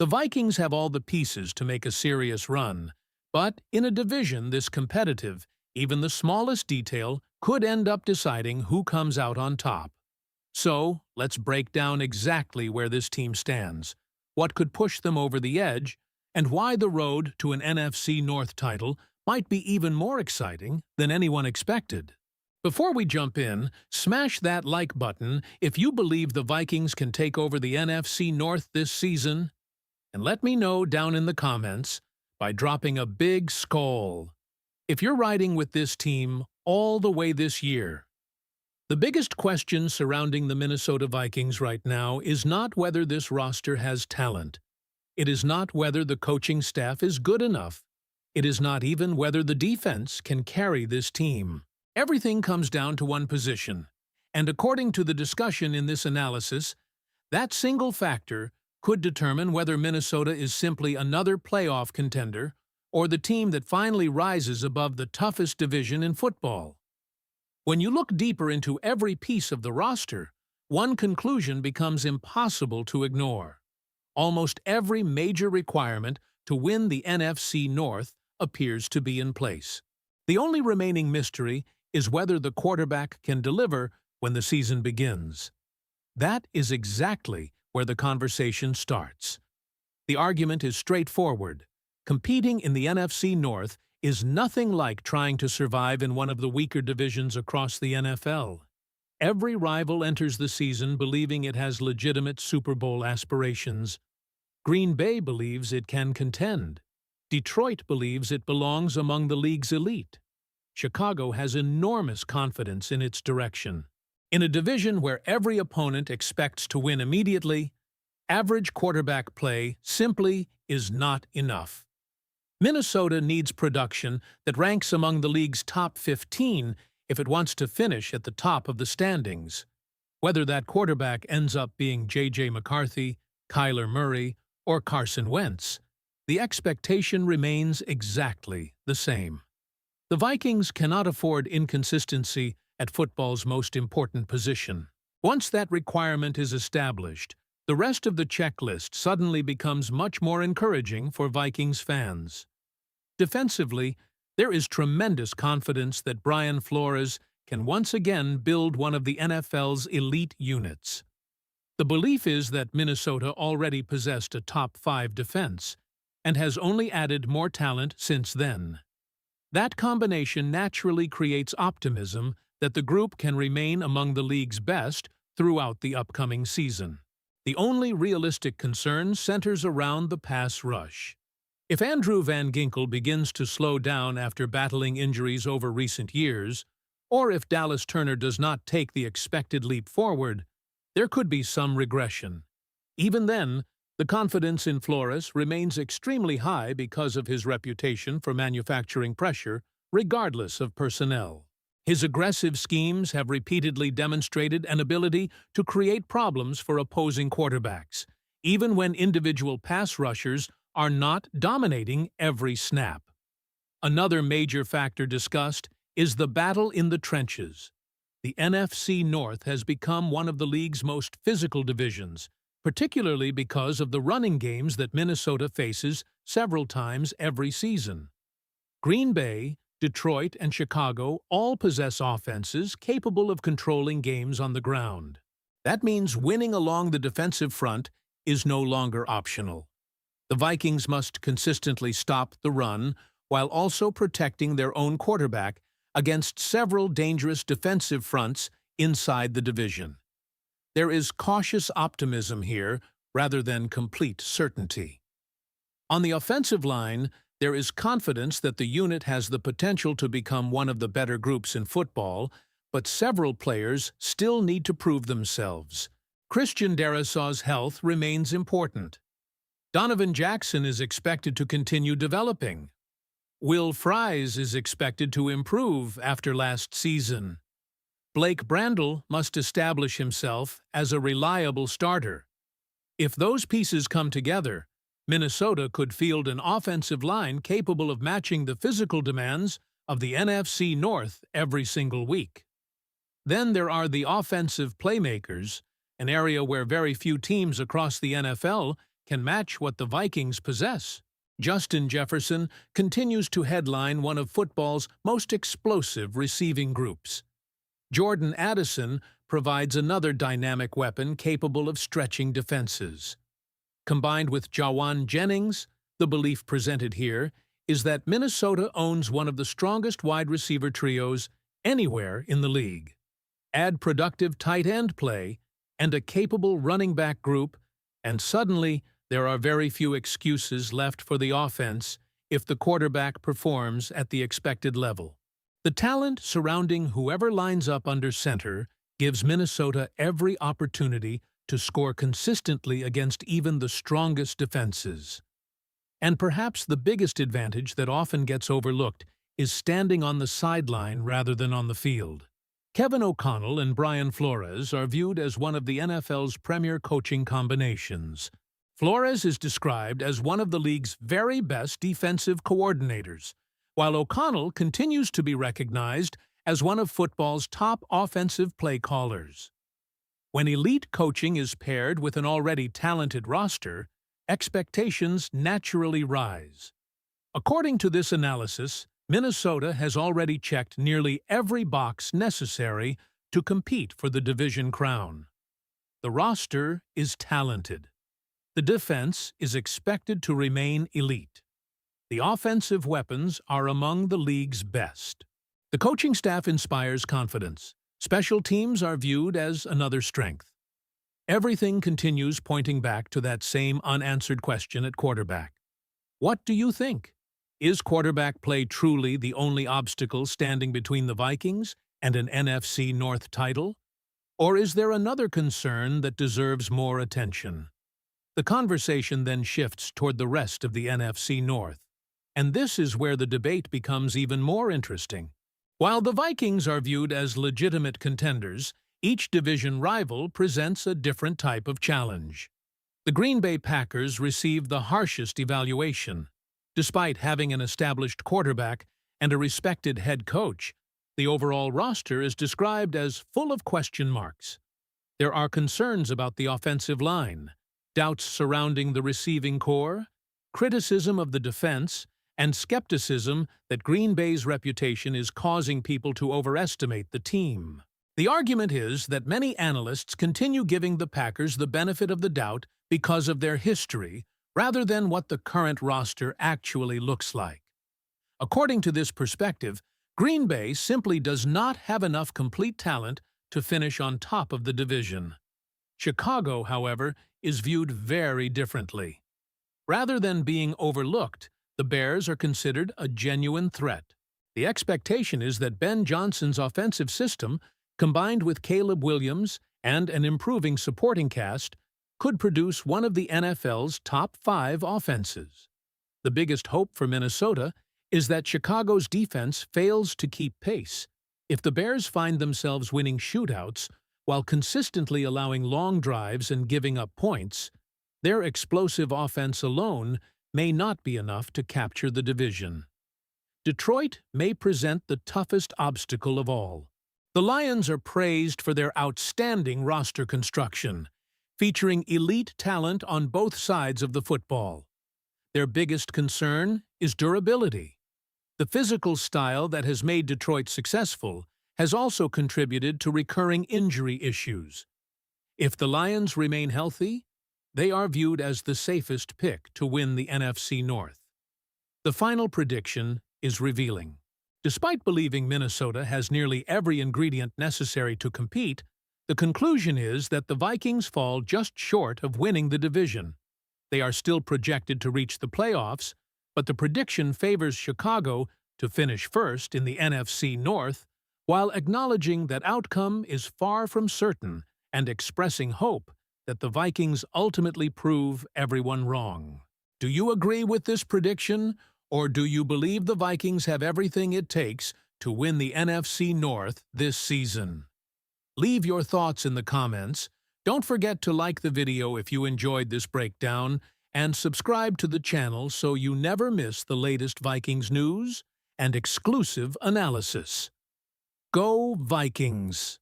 The Vikings have all the pieces to make a serious run, but in a division this competitive, even the smallest detail could end up deciding who comes out on top. So, let's break down exactly where this team stands, what could push them over the edge, and why the road to an NFC North title might be even more exciting than anyone expected. Before we jump in, smash that like button if you believe the Vikings can take over the NFC North this season, and let me know down in the comments by dropping a big SKOL if you're riding with this team all the way this year. The biggest question surrounding the Minnesota Vikings right now is not whether this roster has talent. It is not whether the coaching staff is good enough. It is not even whether the defense can carry this team. Everything comes down to one position, and according to the discussion in this analysis, that single factor could determine whether Minnesota is simply another playoff contender or the team that finally rises above the toughest division in football. When you look deeper into every piece of the roster, one conclusion becomes impossible to ignore. Almost every major requirement to win the NFC North appears to be in place. The only remaining mystery is whether the quarterback can deliver when the season begins. That is exactly where the conversation starts. The argument is straightforward. Competing in the NFC North is nothing like trying to survive in one of the weaker divisions across the NFL. Every rival enters the season believing it has legitimate Super Bowl aspirations. Green Bay believes it can contend. Detroit believes it belongs among the league's elite. Chicago has enormous confidence in its direction. In a division where every opponent expects to win immediately, average quarterback play simply is not enough. Minnesota needs production that ranks among the league's top 15 if it wants to finish at the top of the standings. Whether that quarterback ends up being J.J. McCarthy, Kyler Murray, or Carson Wentz, the expectation remains exactly the same. The Vikings cannot afford inconsistency at football's most important position. Once that requirement is established, the rest of the checklist suddenly becomes much more encouraging for Vikings fans. Defensively, there is tremendous confidence that Brian Flores can once again build one of the NFL's elite units. The belief is that Minnesota already possessed a top-5 defense and has only added more talent since then. That combination naturally creates optimism that the group can remain among the league's best throughout the upcoming season. The only realistic concern centers around the pass rush. If Andrew Van Ginkel begins to slow down after battling injuries over recent years, or if Dallas Turner does not take the expected leap forward, there could be some regression. Even then, the confidence in Flores remains extremely high because of his reputation for manufacturing pressure, regardless of personnel. His aggressive schemes have repeatedly demonstrated an ability to create problems for opposing quarterbacks, even when individual pass rushers are not dominating every snap. Another major factor discussed is the battle in the trenches. The NFC North has become one of the league's most physical divisions, particularly because of the running games that Minnesota faces several times every season. Green Bay, Detroit, and Chicago all possess offenses capable of controlling games on the ground. That means winning along the defensive front is no longer optional. The Vikings must consistently stop the run while also protecting their own quarterback against several dangerous defensive fronts inside the division. There is cautious optimism here rather than complete certainty. On the offensive line, there is confidence that the unit has the potential to become one of the better groups in football, but several players still need to prove themselves. Christian Darrisaw's health remains important. Donovan Jackson is expected to continue developing. Will Fries is expected to improve after last season. Blake Brandel must establish himself as a reliable starter. If those pieces come together, Minnesota could field an offensive line capable of matching the physical demands of the NFC North every single week. Then there are the offensive playmakers, an area where very few teams across the NFL can match what the Vikings possess. Justin Jefferson continues to headline one of football's most explosive receiving groups. Jordan Addison provides another dynamic weapon capable of stretching defenses. Combined with Jawan Jennings, the belief presented here is that Minnesota owns one of the strongest wide receiver trios anywhere in the league. Add productive tight end play and a capable running back group, and suddenly there are very few excuses left for the offense if the quarterback performs at the expected level. The talent surrounding whoever lines up under center gives Minnesota every opportunity to score consistently against even the strongest defenses. And perhaps the biggest advantage that often gets overlooked is standing on the sideline rather than on the field. Kevin O'Connell and Brian Flores are viewed as one of the NFL's premier coaching combinations. Flores is described as one of the league's very best defensive coordinators, while O'Connell continues to be recognized as one of football's top offensive play callers. When elite coaching is paired with an already talented roster, expectations naturally rise. According to this analysis, Minnesota has already checked nearly every box necessary to compete for the division crown. The roster is talented. The defense is expected to remain elite. The offensive weapons are among the league's best. The coaching staff inspires confidence. Special teams are viewed as another strength. Everything continues pointing back to that same unanswered question at quarterback. What do you think? Is quarterback play truly the only obstacle standing between the Vikings and an NFC North title? Or is there another concern that deserves more attention? The conversation then shifts toward the rest of the NFC North, and this is where the debate becomes even more interesting. While the Vikings are viewed as legitimate contenders, each division rival presents a different type of challenge. The Green Bay Packers receive the harshest evaluation. Despite having an established quarterback and a respected head coach, the overall roster is described as full of question marks. There are concerns about the offensive line, doubts surrounding the receiving core, criticism of the defense, and skepticism that Green Bay's reputation is causing people to overestimate the team. The argument is that many analysts continue giving the Packers the benefit of the doubt because of their history, rather than what the current roster actually looks like. According to this perspective, Green Bay simply does not have enough complete talent to finish on top of the division. Chicago, however, is viewed very differently. Rather than being overlooked, the Bears are considered a genuine threat. The expectation is that Ben Johnson's offensive system, combined with Caleb Williams and an improving supporting cast, could produce one of the NFL's top 5 offenses. The biggest hope for Minnesota is that Chicago's defense fails to keep pace. If the Bears find themselves winning shootouts while consistently allowing long drives and giving up points, their explosive offense alone may not be enough to capture the division. Detroit may present the toughest obstacle of all. The Lions are praised for their outstanding roster construction, featuring elite talent on both sides of the football. Their biggest concern is durability. The physical style that has made Detroit successful has also contributed to recurring injury issues. If the Lions remain healthy, they are viewed as the safest pick to win the NFC North. The final prediction is revealing. Despite believing Minnesota has nearly every ingredient necessary to compete, the conclusion is that the Vikings fall just short of winning the division. They are still projected to reach the playoffs, but the prediction favors Chicago to finish first in the NFC North, while acknowledging that outcome is far from certain and expressing hope that the Vikings ultimately prove everyone wrong. Do you agree with this prediction, or do you believe the Vikings have everything it takes to win the NFC North this season? Leave your thoughts in the comments. Don't forget to like the video if you enjoyed this breakdown, and subscribe to the channel so you never miss the latest Vikings news and exclusive analysis. Go Vikings!